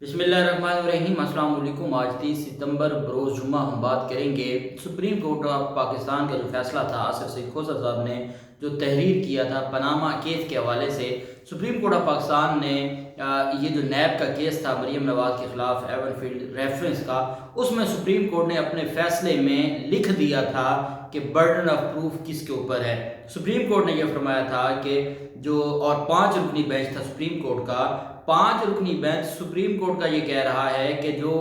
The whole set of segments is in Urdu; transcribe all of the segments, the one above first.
بسم اللہ الرحمن الرحیم۔ السلام علیکم۔ آج 30 ستمبر بروز جمعہ ہم بات کریں گے سپریم کورٹ آف پاکستان کا جو فیصلہ تھا، آصف سعید کھوسہ صاحب نے جو تحریر کیا تھا پاناما کیس کے حوالے سے۔ سپریم کورٹ آف پاکستان نے یہ جو نیب کا کیس تھا مریم نواز کے خلاف ایون فیلڈ ریفرنس کا، اس میں سپریم کورٹ نے اپنے فیصلے میں لکھ دیا تھا کہ برڈن آف پروف کس کے اوپر ہے۔ سپریم کورٹ نے یہ فرمایا تھا کہ اور 5 رکنی بینچ تھا سپریم کورٹ کا، 5 رکنی بینچ سپریم کورٹ کا یہ کہہ رہا ہے کہ جو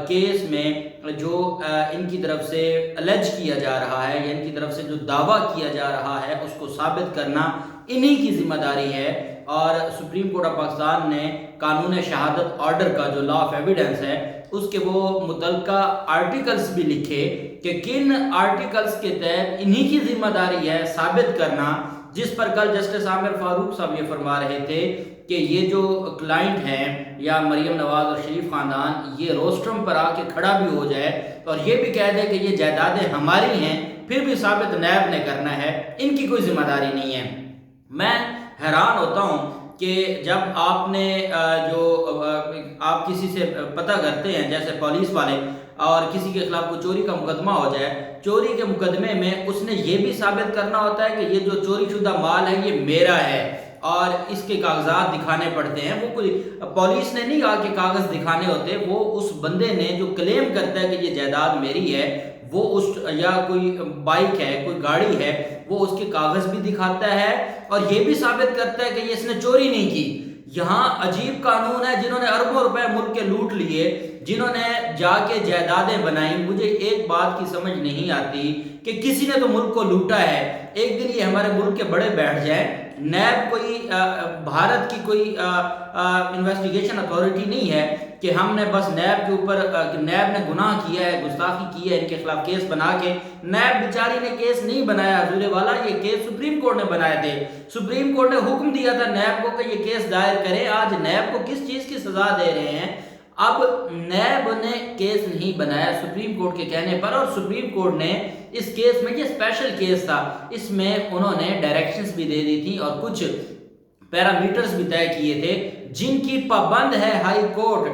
کیس میں جو ان کی طرف سے الیج کیا جا رہا ہے یا ان کی طرف سے جو دعویٰ کیا جا رہا ہے اس کو ثابت کرنا انہی کی ذمہ داری ہے۔ اور سپریم کورٹ آف پاکستان نے قانون شہادت آرڈر کا جو لا آف ایویڈنس ہے اس کے وہ متعلقہ آرٹیکلز بھی لکھے کہ کن آرٹیکلز کے تحت انہی کی ذمہ داری ہے ثابت کرنا، جس پر کل جسٹس عامر فاروق صاحب یہ فرما رہے تھے کہ یہ جو کلائنٹ ہیں یا مریم نواز اور شریف خاندان یہ روسٹرم پر آ کے کھڑا بھی ہو جائے اور یہ بھی کہہ دے کہ یہ جائیدادیں ہماری ہیں، پھر بھی ثابت نیب نے کرنا ہے، ان کی کوئی ذمہ داری نہیں ہے۔ میں حیران ہوتا ہوں کہ جب آپ نے آپ کسی سے پتہ کرتے ہیں جیسے پولیس والے اور کسی کے خلاف کوئی چوری کا مقدمہ ہو جائے، چوری کے مقدمے میں اس نے یہ بھی ثابت کرنا ہوتا ہے کہ یہ جو چوری شدہ مال ہے یہ میرا ہے اور اس کے کاغذات دکھانے پڑتے ہیں۔ وہ کوئی پولیس نے نہیں کہا کہ کاغذ دکھانے ہوتے، وہ اس بندے نے جو کلیم کرتا ہے کہ یہ جائیداد میری ہے، وہ یا کوئی بائک ہے کوئی گاڑی ہے وہ اس کے کاغذ بھی دکھاتا ہے اور یہ بھی ثابت کرتا ہے کہ یہ اس نے چوری نہیں کی۔ یہاں عجیب قانون ہے، جنہوں نے اربوں روپے ملک کے لوٹ لیے، جنہوں نے جا کے جائیدادیں بنائیں۔ مجھے ایک بات کی سمجھ نہیں آتی کہ کسی نے تو ملک کو لوٹا ہے، ایک دن یہ ہمارے ملک کے بڑے بیٹھ جائیں۔ نیب کوئی بھارت کی کوئی انویسٹیگیشن اتھارٹی نہیں ہے کہ ہم نے بس نیب کے اوپر نیب نے گناہ کیا ہے، گستاخی کی ہے، ان کے خلاف کیس بنا کے۔ نیب بیچاری نے کیس نہیں بنایا حضور والا، یہ کیس سپریم کورٹ نے بنائے تھے۔ سپریم کورٹ نے حکم دیا تھا نیب کو کہ یہ کیس دائر کرے۔ آج نیب کو کس چیز کی سزا دے رہے ہیں؟ اب نیب نے کیس نہیں بنایا سپریم کورٹ کے کہنے پر، اور سپریم کورٹ نے اس کیس میں، یہ اسپیشل کیس تھا، اس میں انہوں نے ڈائریکشنز بھی دے دی تھی اور کچھ پیرامیٹرز بھی طے کیے تھے جن کی پابند ہے ہائی کورٹ۔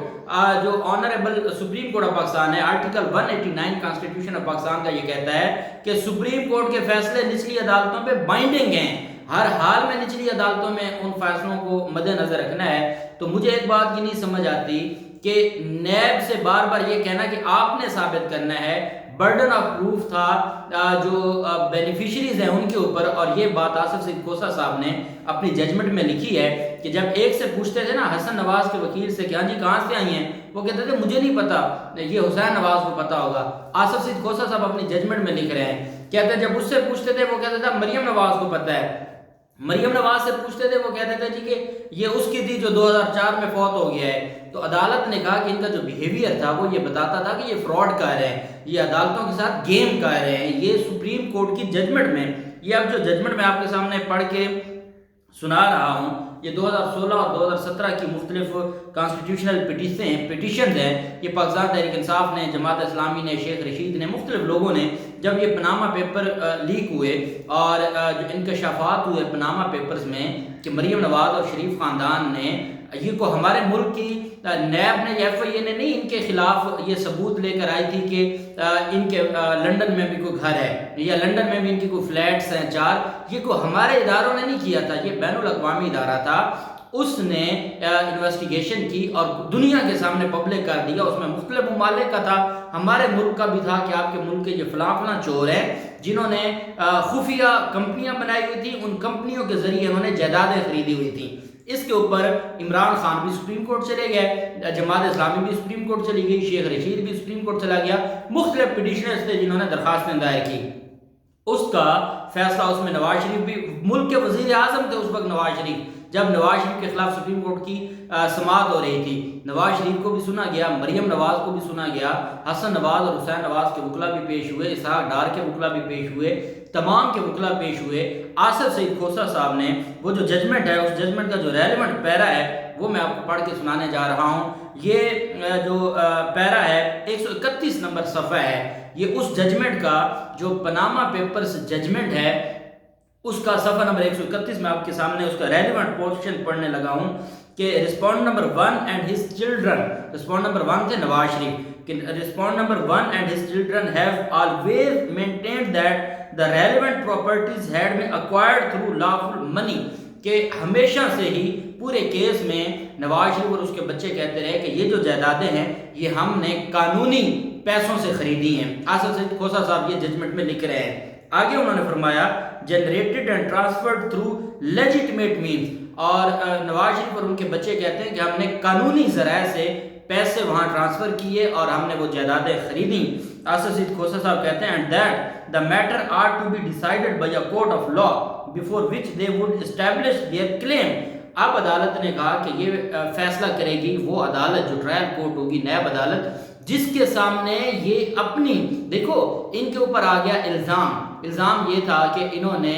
جو honourable supreme court of Pakistan ہے، آرٹیکل 189 کانسٹیٹیوشن آف پاکستان کا یہ کہتا ہے کہ سپریم کورٹ کے فیصلے نچلی عدالتوں پہ بائنڈنگ ہیں، ہر حال میں نچلی عدالتوں میں ان فیصلوں کو مد نظر رکھنا ہے۔ تو مجھے ایک بات کی نہیں سمجھ آتی کہ نیب سے بار بار یہ کہنا کہ آپ نے ثابت کرنا ہے، برڈن آف پروف تھا جو بینیفیشریز ہیں ان کے اوپر، اور یہ بات آصف سعید کھوسہ صاحب نے اپنی ججمنٹ میں لکھی ہے کہ جب ایک سے پوچھتے تھے نا حسن نواز کے وکیل سے کہ ہاں جی کہاں سے آئی ہیں، وہ کہتے تھے مجھے نہیں پتا، یہ حسین نواز کو پتا ہوگا۔ آصف سعید کھوسہ صاحب اپنی ججمنٹ میں لکھ رہے ہیں، کہتے ہیں جب اس سے پوچھتے تھے وہ کہتا تھا مریم نواز کو پتا ہے، مریم نواز سے پوچھتے تھے وہ کہتے تھے جی کہ یہ اس کی تھی جو 2004 میں فوت ہو گیا ہے۔ تو عدالت نے کہا کہ ان کا جو بیہیویئر تھا وہ یہ بتاتا تھا کہ یہ فراڈ کر رہے ہیں، یہ عدالتوں کے ساتھ گیم کر رہے ہیں۔ یہ سپریم کورٹ کی ججمنٹ میں، یہ اب جو ججمنٹ میں آپ کے سامنے پڑھ کے سنا رہا ہوں، یہ 2016 اور 2017 کی مختلف کانسٹیٹیوشنل پٹیشنز ہیں۔ یہ پاکستان تحریک انصاف نے، جماعت اسلامی نے، شیخ رشید نے، مختلف لوگوں نے جب یہ پاناما پیپر لیک ہوئے اور جو انکشافات ہوئے پاناما پیپرز میں کہ مریم نواز اور شریف خاندان نے یہ کو ہمارے ملک کی نیب نے یا ایف آئی اے نے نہیں ان کے خلاف یہ ثبوت لے کر آئی تھی کہ ان کے لنڈن میں بھی کوئی گھر ہے یا لنڈن میں بھی ان کی کوئی فلیٹس ہیں 4، یہ کو ہمارے اداروں نے نہیں کیا تھا، یہ بین الاقوامی ادارہ تھا، اس نے انویسٹیگیشن کی اور دنیا کے سامنے پبلک کر دیا۔ اس میں مختلف ممالک کا تھا، ہمارے ملک کا بھی تھا کہ آپ کے ملک کے یہ فلاں فلاں چور ہیں جنہوں نے خفیہ کمپنیاں بنائی ہوئی تھیں، ان کمپنیوں کے ذریعے انہوں نے جائیدادیں خریدی ہوئی تھیں۔ اس کے اوپر عمران خان بھی سپریم کورٹ چلے گئے، جماعت اسلامی بھی سپریم کورٹ چلی گئی، شیخ رشید بھی سپریم کورٹ چلا گیا، مختلف پٹیشنرز تھے جنہوں نے درخواستیں دائر کی۔ اس کا فیصلہ اس میں نواز شریف بھی، ملک کے وزیر اعظم تھے اس وقت نواز شریف، جب نواز شریف کے خلاف سپریم کورٹ کی سماعت ہو رہی تھی، نواز شریف کو بھی سنا گیا، مریم نواز کو بھی سنا گیا، حسن نواز اور حسین نواز کے وکلا بھی پیش ہوئے، اسحاق ڈار کے وکلا بھی پیش ہوئے، تمام کے وکلا پیش ہوئے۔ آصف سعید کھوسہ صاحب نے وہ جو ججمنٹ ہے، اس ججمنٹ کا جو ریلیونٹ پیرا ہے وہ میں آپ کو پڑھ کے سنانے جا رہا ہوں۔ یہ جو پیرا ہے 131 نمبر صفحہ ہے، یہ اس ججمنٹ کا جو پاناما پیپرز ججمنٹ ہے اس کا صفحہ نمبر 131 میں آپ کے سامنے اس کا ریلیونٹ پورشن پڑھنے لگا ہوں کہ respondent number 1 and his children, respondent number 1 تھے نواز شریف، کہ respondent number 1 and his children have always maintained that the relevant properties had been acquired through lawful money, کہ ہمیشہ سے ہی پورے کیس میں نواز شریف اور اس کے بچے کہتے رہے کہ یہ جو جائیدادیں ہیں یہ ہم نے قانونی پیسوں سے خریدی ہیں۔ آصف سعید کھوسہ صاحب یہ ججمنٹ میں لکھ رہے ہیں۔ آگے انہوں نے فرمایا generated and transferred through legitimate means, اور نواز شریف اور ان کے بچے کہتے ہیں کہ ہم نے قانونی ذرائع سے پیسے وہاں ٹرانسفر کیے اور ہم نے وہ جائیدادیں خریدیں۔ آصف سعید کھوسہ صاحب کہتے ہیں and that the matter are to be decided by a court of law before which they would establish their claim. اب عدالت نے کہا کہ یہ فیصلہ کرے گی وہ عدالت جو ٹرائل کورٹ ہوگی، نیب عدالت، جس کے سامنے یہ اپنی، دیکھو ان کے اوپر آ گیا الزام یہ تھا کہ انہوں نے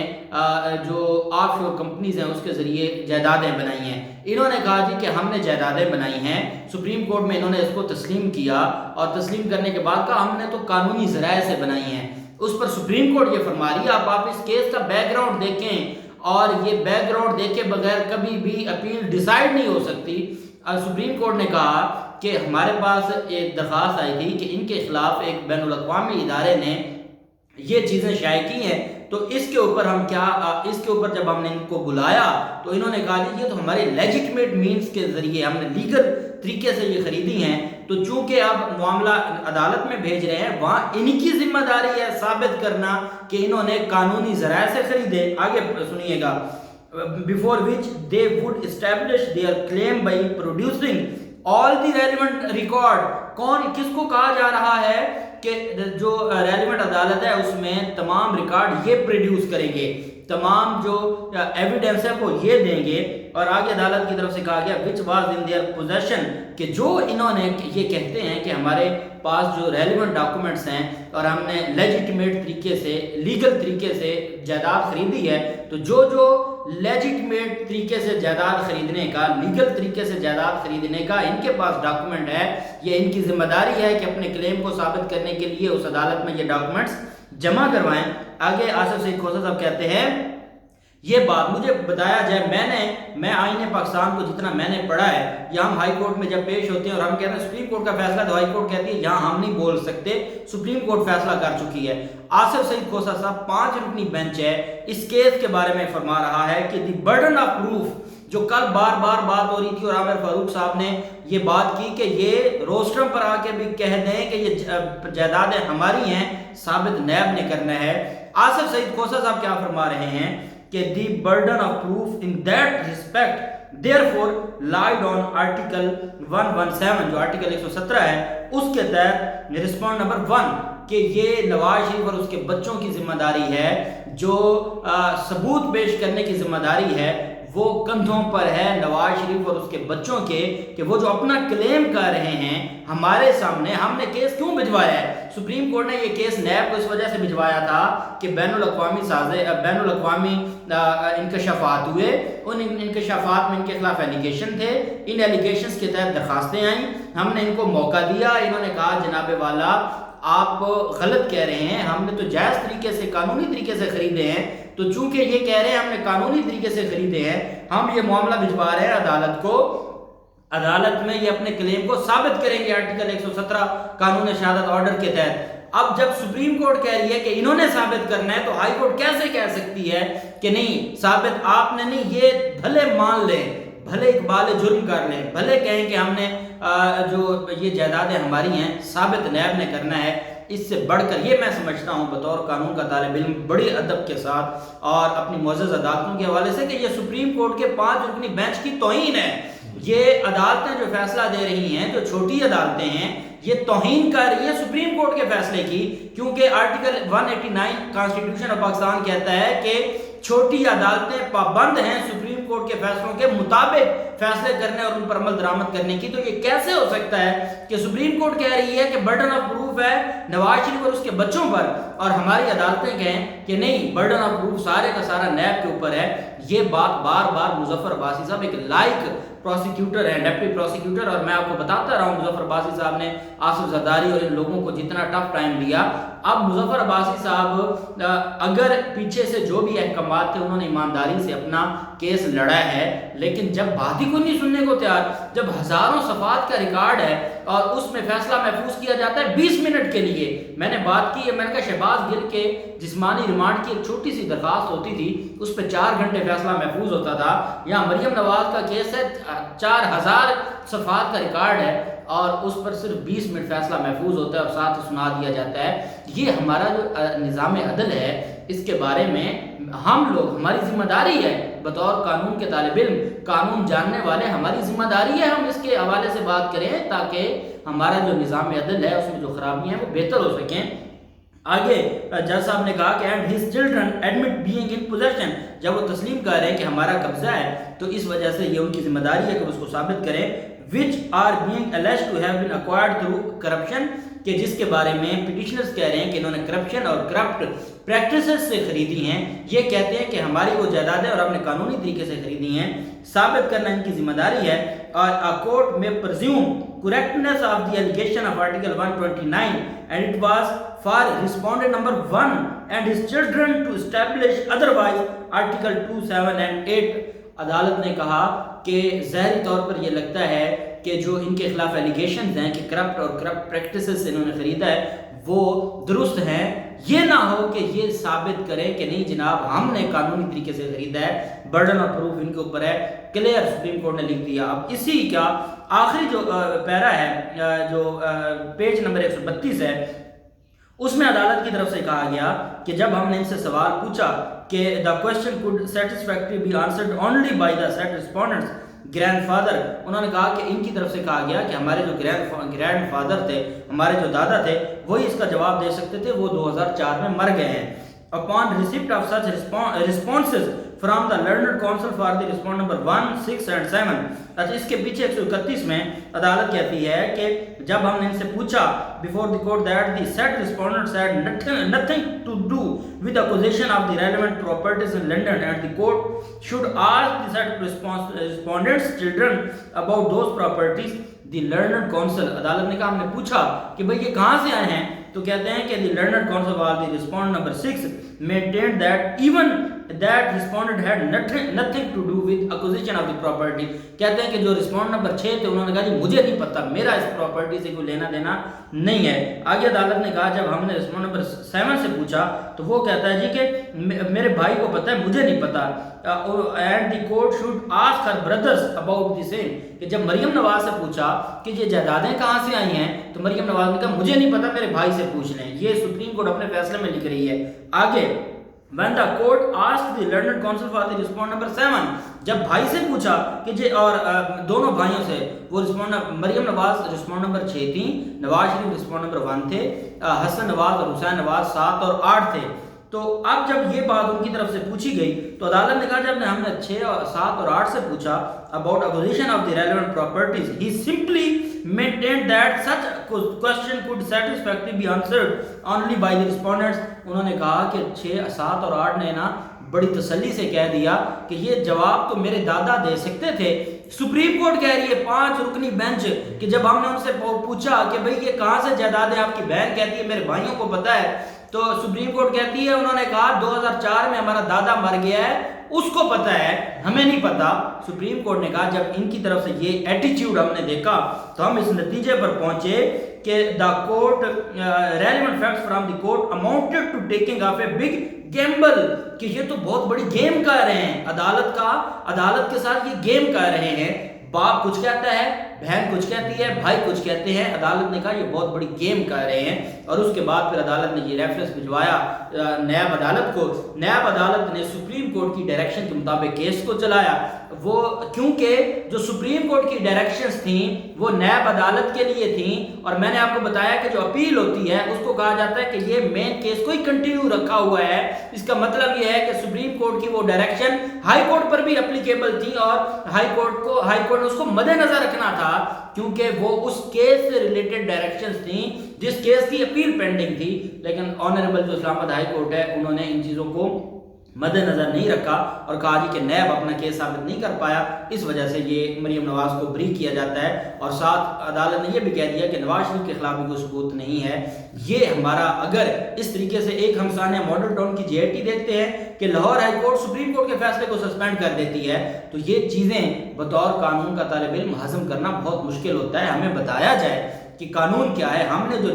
جو آف شور کمپنیز ہیں اس کے ذریعے جائیدادیں بنائی ہیں۔ انہوں نے کہا جی کہ ہم نے جائیدادیں بنائی ہیں، سپریم کورٹ میں انہوں نے اس کو تسلیم کیا اور تسلیم کرنے کے بعد کہا ہم نے تو قانونی ذرائع سے بنائی ہیں۔ اس پر سپریم کورٹ یہ فرما رہی ہے آپ اس کیس کا بیک گراؤنڈ دیکھیں، اور یہ بیک گراؤنڈ دیکھے بغیر کبھی بھی اپیل ڈیسائیڈ نہیں ہو سکتی۔ سپریم کورٹ نے کہا کہ ہمارے پاس ایک درخواست آئی تھی کہ ان کے خلاف ایک بین الاقوامی ادارے نے یہ چیزیں شائع کی ہیں، تو اس کے اوپر ہم کیا، اس کے اوپر جب ہم نے ان کو بلایا تو انہوں نے کہا یہ تو ہمارے لیجیٹمیٹ مینز کے ذریعے ہم نے لیگل طریقے سے یہ خریدی ہیں، تو چونکہ اب معاملہ عدالت میں بھیج رہے ہیں، وہاں ان کی ذمہ داری ہے ثابت کرنا کہ انہوں نے قانونی ذرائع سے خریدے۔ آگے سنیے گا before which they would establish their claim by producing all the relevant record۔ کون کس کو کہا جا رہا ہے کہ جو ریلیونٹ عدالت ہے اس میں تمام ریکارڈ یہ پروڈیوس کریں گے، تمام جو ایویڈنس ہے وہ یہ دیں گے۔ اور آگے عدالت کی طرف سے کہا گیا which was in their possession، کہ جو انہوں نے یہ کہتے ہیں کہ ہمارے پاس جو ریلیونٹ ڈاکومنٹس ہیں اور ہم نے لیجیٹمیٹ طریقے سے، لیگل طریقے سے جائیداد خریدی ہے، تو جو لیجیٹمیٹ طریقے سے جائیداد خریدنے کا، لیگل طریقے سے جائیداد خریدنے کا ان کے پاس ڈاکومنٹ ہے، یہ ان کی ذمہ داری ہے کہ اپنے کلیم کو ثابت کرنے کے لیے اس عدالت میں یہ ڈاکومنٹس جمع کروائیں۔ آگے آصف سعید کھوسہ صاحب کہتے ہیں یہ بات مجھے بتایا جائے، میں آئین پاکستان کو جتنا میں نے پڑھا ہے، یا ہم ہائی کورٹ میں جب پیش ہوتے ہیں اور ہم کہتے ہیں سپریم کورٹ کا فیصلہ، تو ہائی کورٹ کہتی ہے یہاں ہم نہیں بول سکتے، سپریم کورٹ فیصلہ کر چکی ہے۔ آصف سعید کھوسہ صاحب 5 رکنی بینچ ہے، اس کیس کے بارے میں فرما رہا ہے کہ دی برڈن آف پروف، جو کل بار بات ہو رہی تھی اور عامر فاروق صاحب نے یہ بات کی کہ یہ روسٹرم پر آ کے بھی کہہ دیں کہ یہ جائیدادیں ہماری ہیں، ثابت نیب نے کرنا ہے۔ آصف سعید کھوسہ صاحب کیا فرما رہے ہیں کہ دی burden of proof in that respect therefore lied on article 117، جو article 117 ہے اس کے تحت رسپونڈ نمبر 1 کہ یہ نواز شریف اور اس کے بچوں کی ذمہ داری ہے، جو ثبوت پیش کرنے کی ذمہ داری ہے وہ کندھوں پر ہے نواز شریف اور اس کے بچوں کے، کہ وہ جو اپنا کلیم کر رہے ہیں ہمارے سامنے۔ ہم نے کیس کیوں بھجوایا ہے؟ سپریم کورٹ نے یہ کیس نیب کو اس وجہ سے بھجوایا تھا کہ بین الاقوامی انکشافات ہوئے، ان انکشافات میں ان کے خلاف ایلیگیشن تھے، ان ایلیگیشنز کے تحت درخواستیں آئیں، ہم نے ان کو موقع دیا، انہوں نے کہا جناب والا آپ غلط کہہ رہے ہیں، ہم نے تو جائز طریقے سے، قانونی طریقے سے خریدے ہیں، تو چونکہ یہ کہہ رہے ہیں ہم نے قانونی طریقے سے خریدے ہیں، ہم یہ معاملہ بھجوا رہے ہیں عدالت کو، عدالت میں یہ اپنے کلیم کو ثابت کریں گے آرٹیکل 117 قانون شہادت آرڈر کے تحت۔ اب جب سپریم کورٹ کہہ رہی ہے کہ انہوں نے ثابت کرنا ہے، تو ہائی کورٹ کیسے کہہ سکتی ہے کہ نہیں ثابت آپ نے نہیں؟ یہ بھلے مان لیں، بھلے اقبال جرم کر لیں، بھلے کہیں کہ ہم نے جو یہ جائیدادیں ہماری ہیں، ثابت نیب نے کرنا ہے۔ اس سے بڑھ کر یہ میں سمجھتا ہوں بطور قانون کا طالب علم بڑی ادب کے ساتھ اور اپنی معزز عدالتوں کے حوالے سے کہ یہ سپریم کورٹ کے 5 رکنی بینچ کی توہین ہے۔ یہ عدالتیں جو فیصلہ دے رہی ہیں، جو چھوٹی عدالتیں ہیں، یہ توہین کر رہی ہے سپریم کورٹ کے فیصلے کی، کیونکہ آرٹیکل 189 کانسٹیٹیوشن آف پاکستان کہتا ہے کہ چھوٹی عدالتیں پابند ہیں سپریم کورٹ کے فیصلوں کے مطابق فیصلے کرنے اور ان پر عمل درآمد کرنے کی۔ تو یہ کیسے ہو سکتا ہے کہ سپریم کورٹ کہہ رہی ہے کہ برڈن آف پروف ہے نواز شریف اور اس کے بچوں پر، اور ہماری عدالتیں کہیں کہ نہیں، برڈن آف پروف سارے کا سارا نیب کے اوپر ہے۔ یہ بات بار بار مظفر عباسی صاحب ایک لائق پروسیکیوٹر ہیں، ڈپٹی پروسیکیوٹر، اور میں آپ کو بتاتا رہا ہوں مظفر عباسی صاحب نے آصف زرداری اور ان لوگوں کو جتنا ٹف ٹائم دیا، اب مظفر عباسی صاحب اگر پیچھے سے جو بھی احکامات تھے انہوں نے ایمانداری سے اپنا کیس لڑا ہے، لیکن جب بات ہی کو نہیں سننے کو تیار، جب ہزاروں صفحات کا ریکارڈ ہے اور اس میں فیصلہ محفوظ کیا جاتا ہے 20 منٹ کے لیے. میں نے بات کی ہے، میں نے کہا شہباز گل کے جسمانی ریمانڈ کی ایک چھوٹی سی درخواست ہوتی تھی، اس پہ 4 گھنٹے فیصلہ محفوظ ہوتا تھا. یہاں مریم نواز کا کیس ہے 4000 صفحات کا ریکارڈ ہے اور اس پر صرف 20 منٹ فیصلہ محفوظ ہوتا ہے اور ساتھ سنا دیا جاتا ہے. یہ ہمارا جو نظام عدل ہے اس کے بارے میں ہم لوگ، ہماری ذمہ داری ہے بطور قانون کے طالب علم، قانون جاننے والے، ہماری ذمہ داری ہے ہم اس کے حوالے سے بات کریں تاکہ ہمارا جو نظام عدل ہے اس میں جو خرابیاں ہیں وہ بہتر ہو سکیں. آگے جج صاحب نے کہا کہ and his children admit being in position, جب وہ تسلیم کر رہے ہیں کہ ہمارا قبضہ ہے تو اس وجہ سے یہ ان کی ذمہ داری ہے کہ اس کو ثابت کریں. which are being alleged to have been acquired through corruption، کہ جس کے بارے میں پٹیشنرز کہہ رہے ہیں کہ انہوں نے کرپشن اور کرپٹ پریکٹسز سے خریدی ہیں. یہ کہتے ہیں کہ ہماری وہ جائیدادیں اور ہم نے قانونی طریقے سے خریدی ہیں، ثابت کرنا ان کی ذمہ داری ہے. اور کورٹ میں presume correctness of the allegation of article 129 and it was for respondent number 1 and his children to establish otherwise article 2, 7 and 8. عدالت نے کہا کہ ظاہری طور پر یہ لگتا ہے کہ جو ان کے خلاف ایلیگیشنز ہیں کہ کرپٹ اور کرپٹ پریکٹسز سے انہوں نے خریدا ہے وہ درست ہیں. یہ نہ ہو کہ یہ ثابت کریں کہ نہیں جناب ہم نے قانونی طریقے سے خریدا ہے. برڈن آف پروف ان کے اوپر ہے، کلیئر سپریم کورٹ نے لکھ دیا. اب اسی کا آخری جو پیرا ہے جو پیج نمبر 132 ہے، اس میں عدالت کی طرف سے کہا گیا کہ جب ہم نے ان سے سوال پوچھا کہ the question could satisfactorily be answered only by the said respondents grandfather، انہوں نے کہا کہ ان کی طرف سے کہا گیا کہ ہمارے جو گرینڈ فادر تھے، ہمارے جو دادا تھے، وہی اس کا جواب دے سکتے تھے، وہ 2004 میں مر گئے ہیں. upon receipt of such responses from the learned counsel for the respondent number 1, 6 and 7. اچھا اس کے پیچھے 131 میں عدالت کہتی ہے کہ جب ہم نے ان سے پوچھا before the court that the said respondents had nothing to do with the acquisition of the relevant properties in London and the court should ask the said respondents children about those properties. the learned counsel، عدالت نے کہا ہم نے پوچھا کہ بھئی یہ کہاں سے آئے ہیں، تو کہتے ہیں کہ the learned counsel for the respondent number 6 maintained that even that respondent had nothing to do with acquisition of the property. کہتے ہیں کہ جو respondent نمبر 6 تھے انہوں نے کہا جی مجھے نہیں پتا، میرا اس پراپرٹی سے کوئی لینا دینا نہیں ہے. آگے عدالت نے کہا جب ہم نے respondent نمبر 7 سے پوچھا تو وہ کہتا ہے جی کہ میرے بھائی کو پتا ہے مجھے نہیں پتا. and the court should ask her brothers about the same، کہ جب مریم نواز سے پوچھا کہ یہ جائیدادیں کہاں سے آئی ہیں تو مریم نواز نے کہا مجھے نہیں پتا، میرے بھائی سے پوچھ لیں. یہ سپریم کورٹ اپنے فیصلے میں لکھ رہی ہے. آگے when the court asked the learned counsel for the respondent number 7، جب بھائی سے پوچھا کہ جی اور دونوں بھائیوں سے، وہ مریم نواز respondent number 6 تھیں، نواز شریف respondent number 1 تھے، حسن نواز اور حسین نواز 7 اور 8 تھے. تو اب جب یہ بات ان کی طرف سے پوچھی گئی تو عدالت نے کہا جب ہم نے 6 اور 7 اور 8 سے پوچھا about acquisition of the relevant properties، he simply maintained that such question could satisfactorily be answered only by the respondents. انہوں نے کہا کہ 6، 7 اور 8 نے نا بڑی تسلی سے کہہ دیا کہ یہ جواب تو میرے دادا دے سکتے تھے. سپریم کورٹ کہہ رہی ہے 5 رکنی بینچ کہ جب ہم نے ان سے پوچھا کہ بھئی یہ کہاں سے جائیداد ہے، آپ کی بہن کہتی ہے میرے بھائیوں کو پتہ ہے، تو سپریم کورٹ کہتی ہے انہوں نے کہا 2004 میں ہمارا دادا مر گیا ہے، اس کو پتہ ہے، ہمیں نہیں پتہ. سپریم کورٹ نے کہا جب ان کی طرف سے یہ ایٹیچیوڈ ہم نے دیکھا تو ہم اس نتیجے پر پہنچے کہ the court relevant facts from the court amounted to taking off a big gamble، کہ یہ تو بہت بڑی گیم کر رہے ہیں، عدالت کے ساتھ یہ گیم کر رہے ہیں. باپ کچھ کہتا ہے، بہن کچھ کہتی ہے، بھائی کچھ کہتے ہیں. عدالت نے کہا یہ بہت بڑی گیم کر رہے ہیں. اور اس کے بعد پھر عدالت نے یہ ریفرنس بھجوایا نیب عدالت کو. نیب عدالت نے سپریم کورٹ کی ڈائریکشن کے مطابق کیس کو چلایا. وہ کیونکہ جو سپریم کورٹ کی ڈائریکشنز تھیں وہ نیب عدالت کے لیے تھیں، اور میں نے آپ کو بتایا کہ جو اپیل ہوتی ہے اس کو کہا جاتا ہے کہ یہ مین کیس کو ہی کنٹینیو رکھا ہوا ہے. اس کا مطلب یہ ہے کہ سپریم کورٹ کی وہ ڈائریکشن ہائی کورٹ پر بھی اپلیکیبل تھی، اور ہائی کورٹ نے اس کو مد نظر رکھنا تھا کیونکہ وہ اس کیس سے ریلیٹڈ ڈائریکشنز تھیں جس کیس کی اپیل پینڈنگ تھی. لیکن آنریبل جو اسلام آباد ہائی کورٹ ہے انہوں نے ان چیزوں کو مد نظر نہیں رکھا اور کہا جی کہ نیب اپنا کیس ثابت نہیں کر پایا، اس وجہ سے یہ مریم نواز کو بری کیا جاتا ہے، اور ساتھ عدالت نے یہ بھی کہہ دیا کہ نواز شریف کے خلاف بھی کوئی ثبوت نہیں ہے۔ یہ ہمارا اگر اس طریقے سے ایک ہم سامنے ماڈل ٹاؤن کی جے آئی ٹی دیکھتے ہیں کہ Lahore high court supreme court کے فیصلے کو سسپینڈ کر دیتی ہے، تو یہ چیزیں بطور قانون کا طالب علم ہضم کرنا بہت مشکل ہوتا ہے۔ ہمیں بتایا جائے کہ قانون کیا ہے، ہم نے جو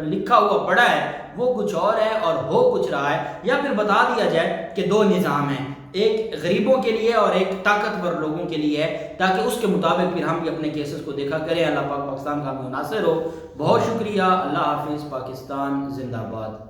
لکھا ہوا پڑھا ہے وہ کچھ اور ہے اور ہو کچھ رہا ہے، یا پھر بتا دیا جائے کہ دو نظام ہیں، ایک غریبوں کے لیے اور ایک طاقتور لوگوں کے لیے ہے، تاکہ اس کے مطابق پھر ہم بھی اپنے کیسز کو دیکھا کریں۔ اللہ پاک پاکستان کا ہمیں ناصر ہو۔ بہت شکریہ، اللہ حافظ، پاکستان زندہ باد۔